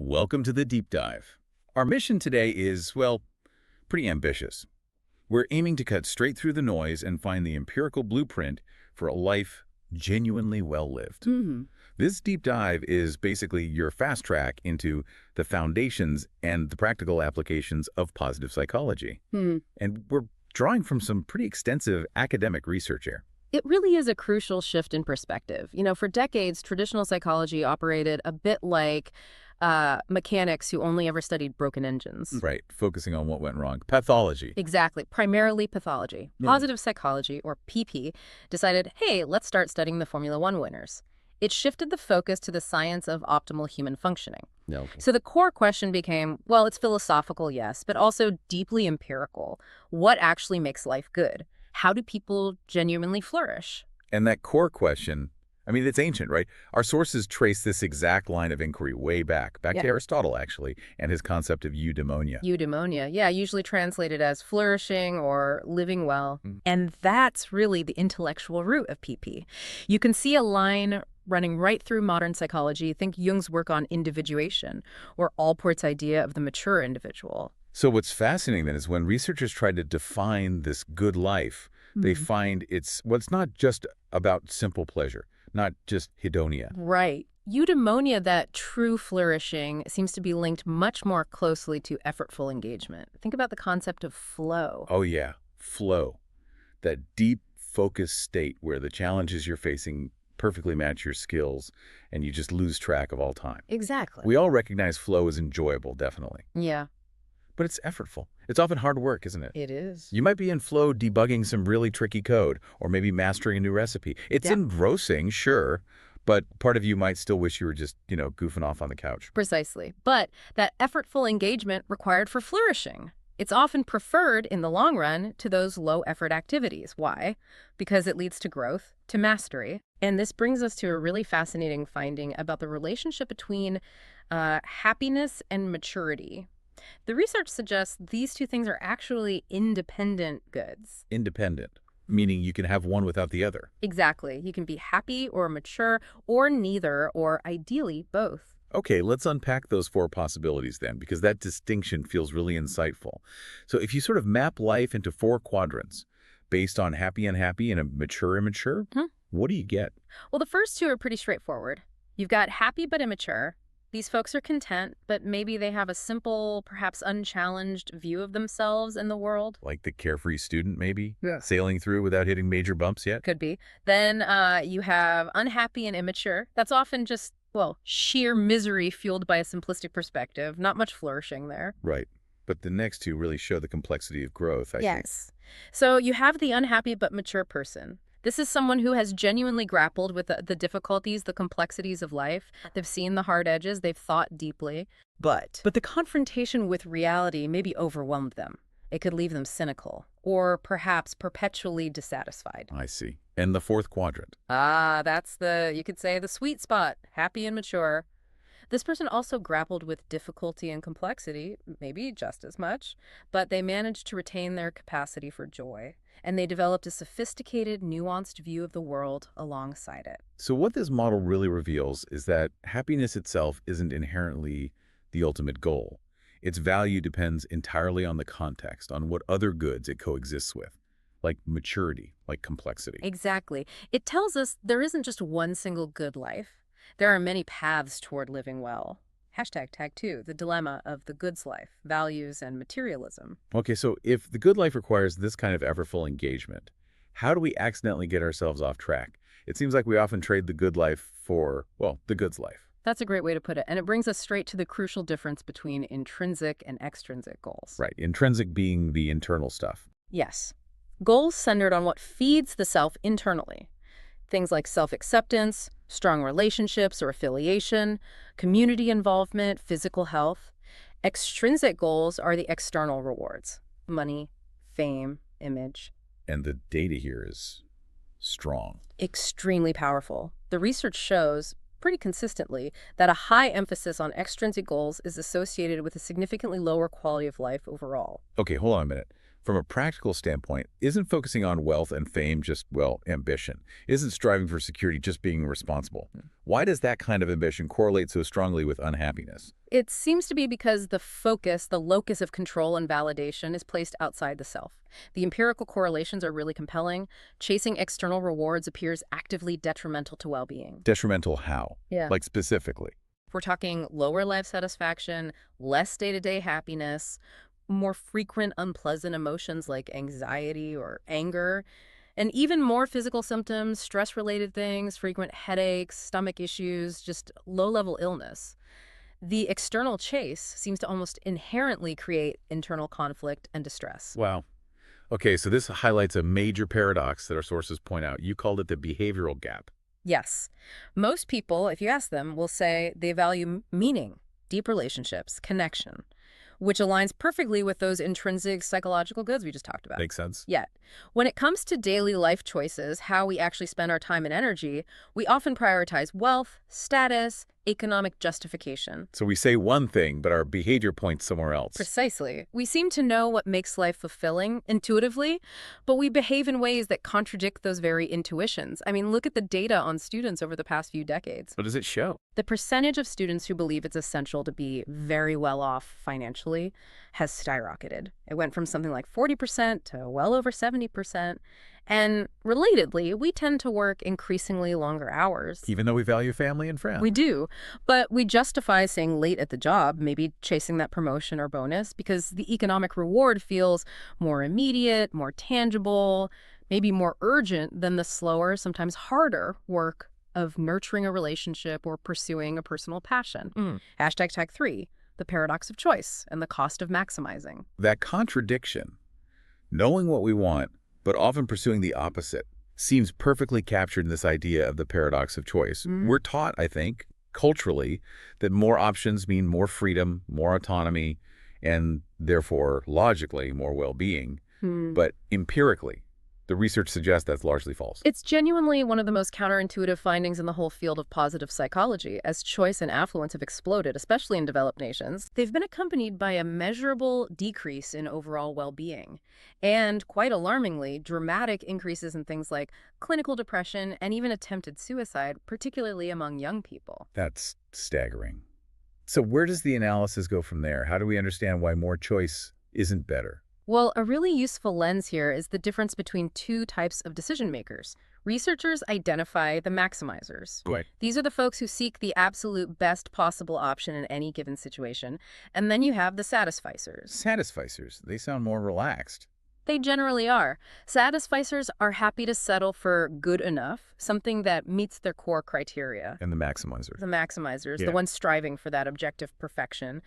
Welcome to the deep dive. Our mission today is, well, pretty ambitious. We're aiming to cut straight through the noise and find the empirical blueprint for a life genuinely well-lived. This deep dive is basically your fast track into the foundations and the practical applications of positive psychology. And we're drawing from some pretty extensive academic research here. It really is a crucial shift in perspective. For decades, traditional psychology operated a bit like mechanics who only ever studied broken engines. Right, focusing on what went wrong. Pathology. Exactly, primarily pathology. Yeah. Positive psychology, or PP, decided, hey, let's start studying the Formula One winners. It shifted the focus to the science of optimal human functioning. Okay. So the core question became, well, it's philosophical, yes, but also deeply empirical. What actually makes life good? How do people genuinely flourish? And that core question, I mean, it's ancient, right? Our sources trace this exact line of inquiry way back to Aristotle, actually, and his concept of eudaimonia. Eudaimonia, yeah, usually translated as flourishing or living well. And that's really the intellectual root of PP. You can see a line running right through modern psychology. Think Jung's work on individuation, or Allport's idea of the mature individual. So what's fascinating then is when researchers try to define this good life, they find it's not just about simple pleasure, not just hedonia. Right. Eudaimonia, that true flourishing, seems to be linked much more closely to effortful engagement. Think about the concept of flow. Oh yeah, flow. That deep, focused state where the challenges you're facing perfectly match your skills and you just lose track of all time. Exactly. We all recognize flow as enjoyable, definitely. Yeah, But it's effortful. It's often hard work, isn't it? it is. You might be in flow debugging some really tricky code or maybe mastering a new recipe. It's Yeah. engrossing, sure, but part of you might still wish you were just, goofing off on the couch. Precisely. But that effortful engagement required for flourishing. It's often preferred in the long run to those low-effort activities. Why? Because it leads to growth, to mastery. And this brings us to a really fascinating finding about the relationship between happiness and maturity. The research suggests these two things are actually independent goods. Independent, meaning you can have one without the other. Exactly. You can be happy or mature or neither, or ideally both. Okay, let's unpack those four possibilities then, because that distinction feels really insightful. So if you sort of map life into four quadrants, based on happy, unhappy, and a mature, immature, what do you get? Well, the first two are pretty straightforward. You've got happy but immature. These folks are content, but maybe they have a simple, perhaps unchallenged view of themselves and the world. Like the carefree student, maybe? Yeah. Sailing through without hitting major bumps yet? Could be. Then you have unhappy and immature. That's often just, well, sheer misery fueled by a simplistic perspective. Not much flourishing there. Right. But the next two really show the complexity of growth, I think. Yes. So you have the unhappy but mature person. This is someone who has genuinely grappled with the difficulties, the complexities of life. They've seen the hard edges. They've thought deeply. But the confrontation with reality maybe overwhelmed them. It could leave them cynical or perhaps perpetually dissatisfied. I see. And the fourth quadrant. That's you could say, the sweet spot, happy and mature. This person also grappled with difficulty and complexity, maybe just as much, but they managed to retain their capacity for joy, and they developed a sophisticated, nuanced view of the world alongside it. So what this model really reveals is that happiness itself isn't inherently the ultimate goal. Its value depends entirely on the context, on what other goods it coexists with, like maturity, like complexity. Exactly. It tells us there isn't just one single good life. There are many paths toward living well. #tag2, the dilemma of the goods life, values and materialism. Okay, so if the good life requires this kind of effortful engagement, how do we accidentally get ourselves off track? It seems like we often trade the good life for, well, the goods life. That's a great way to put it. And it brings us straight to the crucial difference between intrinsic and extrinsic goals. Right, intrinsic being the internal stuff. Yes. Goals centered on what feeds the self internally. Things like self-acceptance, strong relationships or affiliation, community involvement, physical health. Extrinsic goals are the external rewards: money, fame, image. And the data here is strong. Extremely powerful. The research shows, pretty consistently, that a high emphasis on extrinsic goals is associated with a significantly lower quality of life overall. Okay, hold on a minute. From a practical standpoint, isn't focusing on wealth and fame just, well, ambition? Isn't striving for security just being responsible? Why does that kind of ambition correlate so strongly with unhappiness? It seems to be because the focus, the locus of control and validation, is placed outside the self. The empirical correlations are really compelling. Chasing external rewards appears actively detrimental to well-being. Detrimental how? Yeah. Like specifically? We're talking lower life satisfaction, less day-to-day happiness, more frequent unpleasant emotions like anxiety or anger, and even more physical symptoms, stress-related things, frequent headaches, stomach issues, just low-level illness. The external chase seems to almost inherently create internal conflict and distress. Wow. Okay, so this highlights a major paradox that our sources point out. You called it the behavioral gap. Yes. Most people, if you ask them, will say they value meaning, deep relationships, connection, which aligns perfectly with those intrinsic psychological goods we just talked about. Makes sense? Yet, when it comes to daily life choices, how we actually spend our time and energy, we often prioritize wealth, status, economic justification. So we say one thing, but our behavior points somewhere else. Precisely. We seem to know what makes life fulfilling intuitively, but we behave in ways that contradict those very intuitions. I mean, look at the data on students over the past few decades. What does it show? The percentage of students who believe it's essential to be very well off financially has skyrocketed. It went from something like 40% to well over 70%. And relatedly, we tend to work increasingly longer hours. Even though we value family and friends. We do, but we justify staying late at the job, maybe chasing that promotion or bonus, because the economic reward feels more immediate, more tangible, maybe more urgent than the slower, sometimes harder work of nurturing a relationship or pursuing a personal passion. Hashtag tag 3, the paradox of choice and the cost of maximizing. That contradiction, knowing what we want, but often pursuing the opposite, seems perfectly captured in this idea of the paradox of choice. We're taught, I think, culturally, that more options mean more freedom, more autonomy, and therefore, logically, more well-being. But empirically, the research suggests that's largely false. It's genuinely one of the most counterintuitive findings in the whole field of positive psychology. As choice and affluence have exploded, especially in developed nations, they've been accompanied by a measurable decrease in overall well-being. And, quite alarmingly, dramatic increases in things like clinical depression and even attempted suicide, particularly among young people. That's staggering. So where does the analysis go from there? How do we understand why more choice isn't better? Well, a really useful lens here is the difference between two types of decision makers. Researchers identify the maximizers. Right. These are the folks who seek the absolute best possible option in any given situation. And then you have the satisficers. Satisficers, they sound more relaxed. They generally are. Satisficers are happy to settle for good enough, something that meets their core criteria. And the maximizers. The maximizers, Yeah. the ones striving for that objective perfection.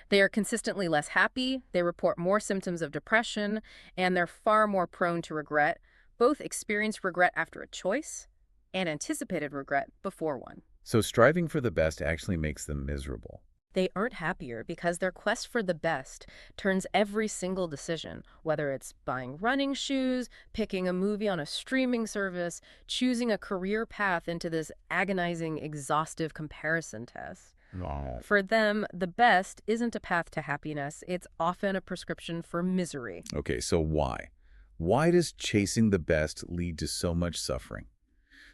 They are consistently less happy, they report more symptoms of depression, and they're far more prone to regret. Both experience regret after a choice and anticipated regret before one. So striving for the best actually makes them miserable. They aren't happier because their quest for the best turns every single decision, whether it's buying running shoes, picking a movie on a streaming service, choosing a career path, into this agonizing, exhaustive comparison test. No. For them, the best isn't a path to happiness. It's often a prescription for misery. Okay, so why? Why does chasing the best lead to so much suffering?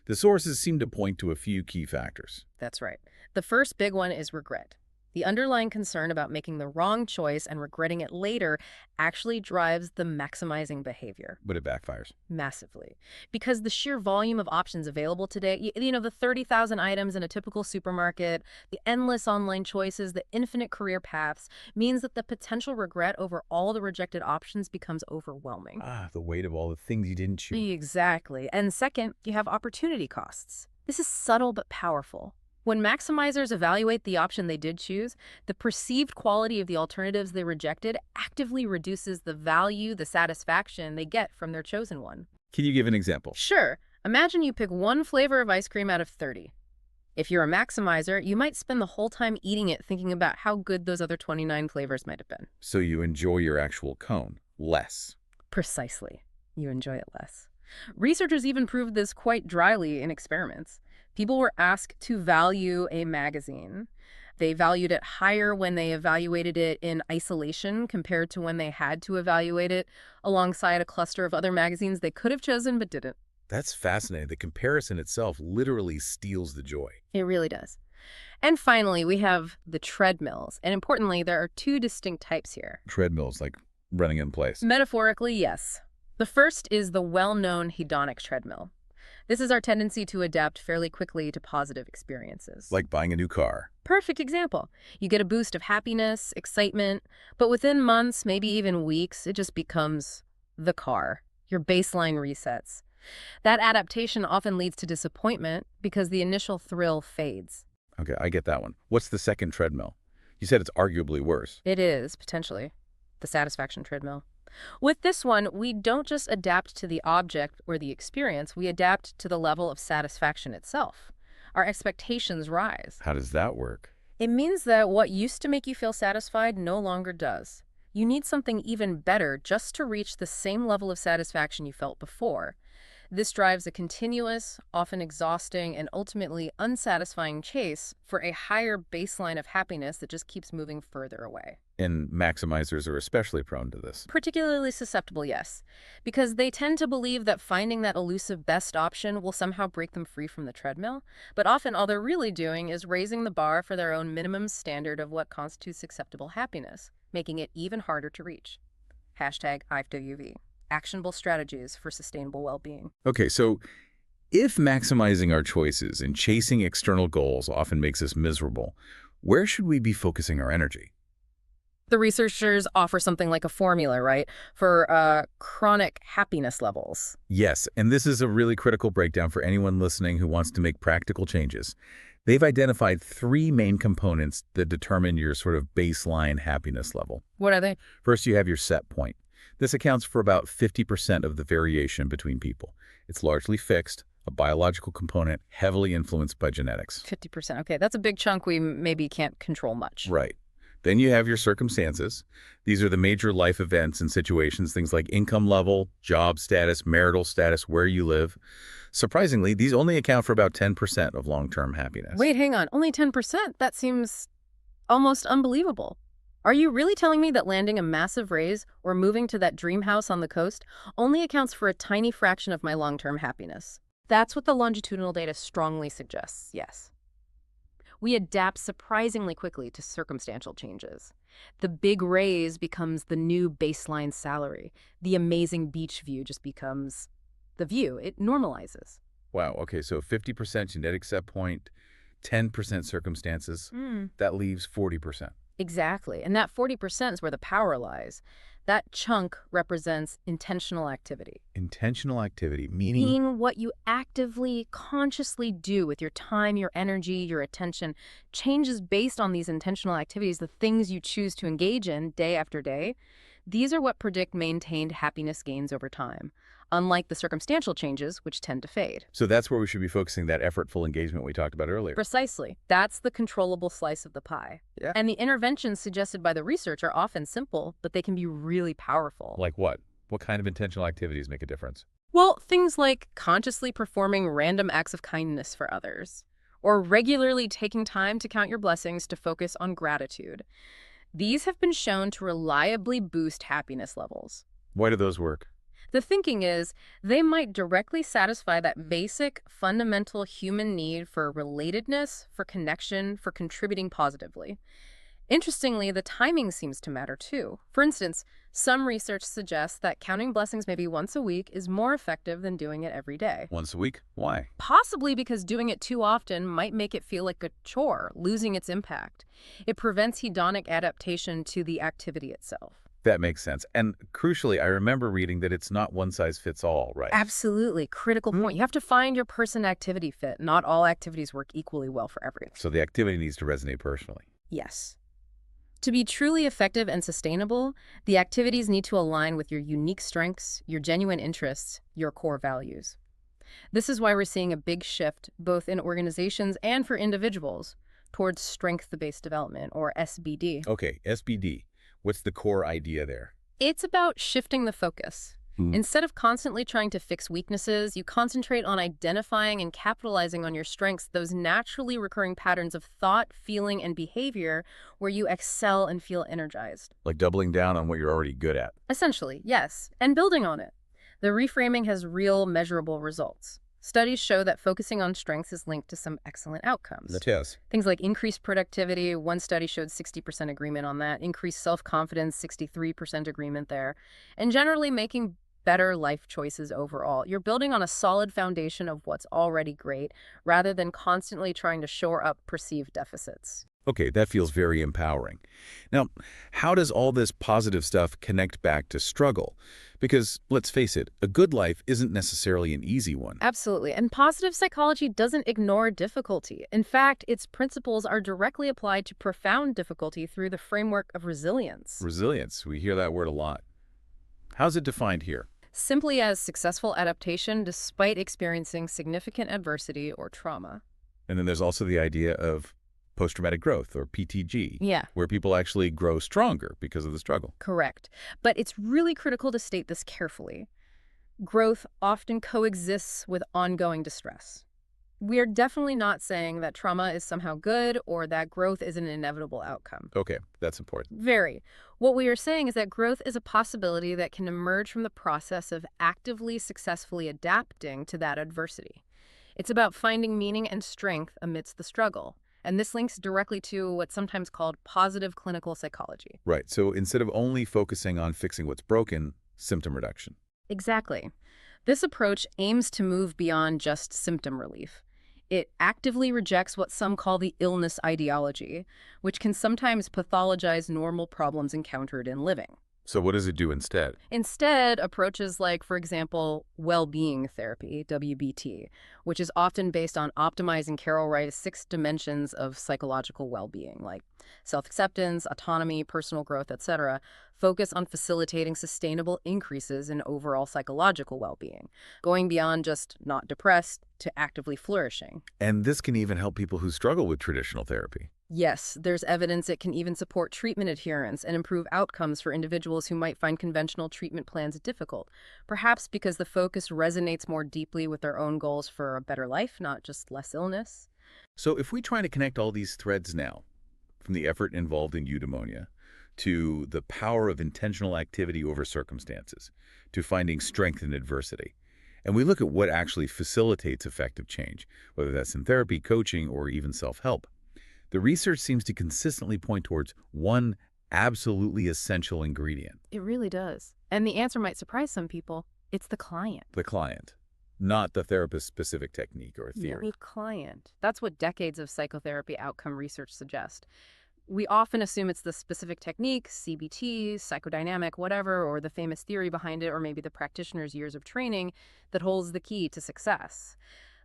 The sources seem to point to a few key factors. That's right. The first big one is regret. The underlying concern about making the wrong choice and regretting it later actually drives the maximizing behavior. But it backfires. Massively. Because the sheer volume of options available today, you know, the 30,000 items in a typical supermarket, the endless online choices, the infinite career paths, means that the potential regret over all the rejected options becomes overwhelming. The weight of all the things you didn't choose. Exactly. And second, you have opportunity costs. This is subtle but powerful. When maximizers evaluate the option they did choose, the perceived quality of the alternatives they rejected actively reduces the value, the satisfaction they get from their chosen one. Can you give an example? Sure. Imagine you pick one flavor of ice cream out of 30. If you're a maximizer, you might spend the whole time eating it thinking about how good those other 29 flavors might have been. So you enjoy your actual cone less. Precisely. You enjoy it less. Researchers even proved this quite dryly in experiments. People were asked to value a magazine, They valued it higher when they evaluated it in isolation compared to when they had to evaluate it alongside a cluster of other magazines they could have chosen but didn't. That's fascinating. The comparison itself literally steals the joy. It really does. And finally, we have the treadmills. And importantly, there are two distinct types here. Treadmills, like running in place. Metaphorically, yes. The first is the well-known hedonic treadmill. This is our tendency to adapt fairly quickly to positive experiences. Like buying a new car. Perfect example. You get a boost of happiness, excitement, but within months, maybe even weeks, it just becomes the car. Your baseline resets. That adaptation often leads to disappointment because the initial thrill fades. Okay, I get that one. What's the second treadmill? You said it's arguably worse. It is, potentially, the satisfaction treadmill. With this one, we don't just adapt to the object or the experience, we adapt to the level of satisfaction itself. Our expectations rise. How does that work? It means that what used to make you feel satisfied no longer does. You need something even better just to reach the same level of satisfaction you felt before. This drives a continuous, often exhausting, and ultimately unsatisfying chase for a higher baseline of happiness that just keeps moving further away. And maximizers are especially prone to this. Particularly susceptible, yes, because they tend to believe that finding that elusive best option will somehow break them free from the treadmill, but often all they're really doing is raising the bar for their own minimum standard of what constitutes acceptable happiness, making it even harder to reach. #IFWV. Actionable strategies for sustainable well-being. Okay, so if maximizing our choices and chasing external goals often makes us miserable, where should we be focusing our energy? The researchers offer something like a formula, right, for chronic happiness levels. Yes, and this is a really critical breakdown for anyone listening who wants to make practical changes. They've identified 3 main components that determine your sort of baseline happiness level. What are they? First, you have your set point. This accounts for about 50% of the variation between people. It's largely fixed, a biological component heavily influenced by genetics. 50%. Okay, that's a big chunk we maybe can't control much. Right. Then you have your circumstances. These are the major life events and situations, things like income level, job status, marital status, where you live. Surprisingly, these only account for about 10% of long-term happiness. Wait, hang on. Only 10%? That seems almost unbelievable. Are you really telling me that landing a massive raise or moving to that dream house on the coast only accounts for a tiny fraction of my long-term happiness? That's what the longitudinal data strongly suggests, yes. We adapt surprisingly quickly to circumstantial changes. The big raise becomes the new baseline salary. The amazing beach view just becomes the view. It normalizes. Wow, okay, so 50% genetic set point, 10% circumstances. That leaves 40%. Exactly. And that 40% is where the power lies. That chunk represents intentional activity. Intentional activity, meaning Meaning what you actively, consciously do with your time, your energy, your attention, changes based on these intentional activities, the things you choose to engage in day after day. These are what predict maintained happiness gains over time, unlike the circumstantial changes, which tend to fade. So that's where we should be focusing that effortful engagement we talked about earlier. Precisely. That's the controllable slice of the pie. Yeah. And the interventions suggested by the research are often simple, but they can be really powerful. Like what? What kind of intentional activities make a difference? Well, things like consciously performing random acts of kindness for others, or regularly taking time to count your blessings to focus on gratitude. These have been shown to reliably boost happiness levels. Why do those work? The thinking is they might directly satisfy that basic, fundamental human need for relatedness, for connection, for contributing positively. Interestingly, the timing seems to matter too. For instance, some research suggests that counting blessings maybe once a week is more effective than doing it every day. Once a week? Why? Possibly because doing it too often might make it feel like a chore, losing its impact. It prevents hedonic adaptation to the activity itself. That makes sense. And crucially, I remember reading that it's not one size fits all, right? Absolutely. Critical point. You have to find your person-activity fit. Not all activities work equally well for everyone. So the activity needs to resonate personally. Yes. To be truly effective and sustainable, the activities need to align with your unique strengths, your genuine interests, your core values. This is why we're seeing a big shift, both in organizations and for individuals, towards strength-based development, or SBD. Okay, SBD. What's the core idea there? It's about shifting the focus. Mm. Instead of constantly trying to fix weaknesses, you concentrate on identifying and capitalizing on your strengths, those naturally recurring patterns of thought, feeling, and behavior where you excel and feel energized. Like doubling down on what you're already good at. Essentially, yes, and building on it. The reframing has real, measurable results. Studies show that focusing on strengths is linked to some excellent outcomes. That is. Things like increased productivity, one study showed 60% agreement on that, increased self-confidence, 63% agreement there, and generally making better life choices overall. You're building on a solid foundation of what's already great, rather than constantly trying to shore up perceived deficits. Okay, that feels very empowering. Now, how does all this positive stuff connect back to struggle? Because, let's face it, a good life isn't necessarily an easy one. Absolutely. And positive psychology doesn't ignore difficulty. In fact, its principles are directly applied to profound difficulty through the framework of resilience. Resilience, we hear that word a lot. How's it defined here? Simply as successful adaptation despite experiencing significant adversity or trauma. And then there's also the idea of posttraumatic growth, or PTG, Yeah, where people actually grow stronger because of the struggle. correct. But it's really critical to state this carefully. Growth often coexists with ongoing distress. We are definitely not saying that trauma is somehow good or that growth is an inevitable outcome. Okay, that's important. Very. What we are saying is that growth is a possibility that can emerge from the process of actively, successfully adapting to that adversity. It's about finding meaning and strength amidst the struggle. And this links directly to what's sometimes called positive clinical psychology. Right, so instead of only focusing on fixing what's broken, symptom reduction. Exactly. This approach aims to move beyond just symptom relief. It actively rejects what some call the illness ideology, which can sometimes pathologize normal problems encountered in living. So what does it do instead? Instead, approaches like, for example, well-being therapy, WBT, which is often based on optimizing Carol Wright's 6 dimensions of psychological well-being, like self-acceptance, autonomy, personal growth, etc., focus on facilitating sustainable increases in overall psychological well-being, going beyond just not depressed to actively flourishing. And this can even help people who struggle with traditional therapy. Yes, there's evidence it can even support treatment adherence and improve outcomes for individuals who might find conventional treatment plans difficult, perhaps because the focus resonates more deeply with their own goals for a better life, not just less illness. So if we try to connect all these threads now, from the effort involved in eudaimonia, to the power of intentional activity over circumstances, to finding strength in adversity, and we look at what actually facilitates effective change, whether that's in therapy, coaching, or even self-help, the research seems to consistently point towards one absolutely essential ingredient: It really does. And the answer might surprise some people. It's the client. the client, not the therapist's specific technique or theory. The client. That's what decades of psychotherapy outcome research suggest. We often assume it's the specific technique, CBT, psychodynamic, whatever, or the famous theory behind it, or maybe the practitioner's years of training that holds the key to success.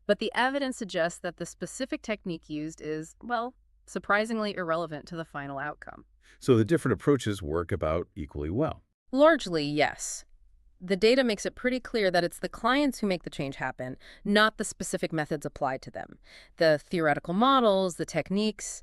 But the evidence suggests that the specific technique used is, well, surprisingly irrelevant to the final outcome. So the different approaches work about equally well. Largely, yes. The data makes it pretty clear that it's the clients who make the change happen, not the specific methods applied to them. The theoretical models, the techniques,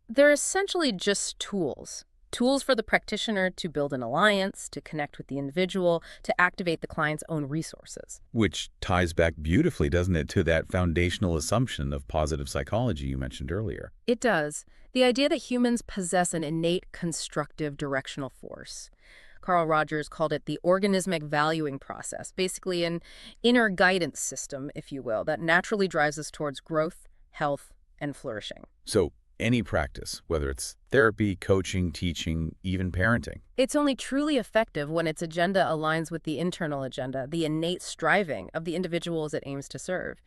they're essentially just tools. Tools for the practitioner to build an alliance, to connect with the individual, to activate the client's own resources. Which ties back beautifully, doesn't it, to that foundational assumption of positive psychology you mentioned earlier. It does. The idea that humans possess an innate constructive directional force. Carl Rogers called it the organismic valuing process, basically an inner guidance system, if you will, that naturally drives us towards growth, health, and flourishing. So any practice, whether it's therapy, coaching, teaching, even parenting. It's only truly effective when its agenda aligns with the internal agenda, the innate striving of the individuals it aims to serve.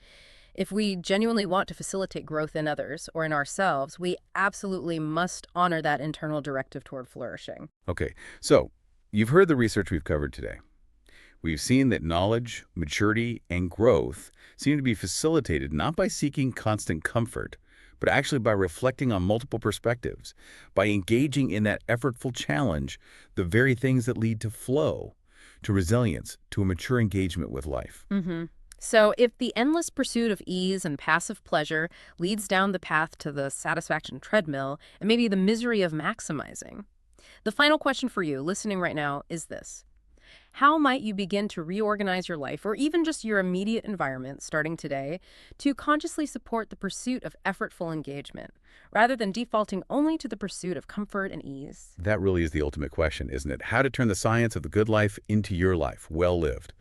If we genuinely want to facilitate growth in others or in ourselves, we absolutely must honor that internal directive toward flourishing. Okay, so you've heard the research we've covered today. We've seen that knowledge, maturity, and growth seem to be facilitated not by seeking constant comfort, but actually by reflecting on multiple perspectives, by engaging in that effortful challenge, the very things that lead to flow, to resilience, to a mature engagement with life. So if the endless pursuit of ease and passive pleasure leads down the path to the satisfaction treadmill and maybe the misery of maximizing, the final question for you listening right now is this. How might you begin to reorganize your life or even just your immediate environment starting today to consciously support the pursuit of effortful engagement rather than defaulting only to the pursuit of comfort and ease? That really is the ultimate question, isn't it? How to turn the science of the good life into your life, well lived.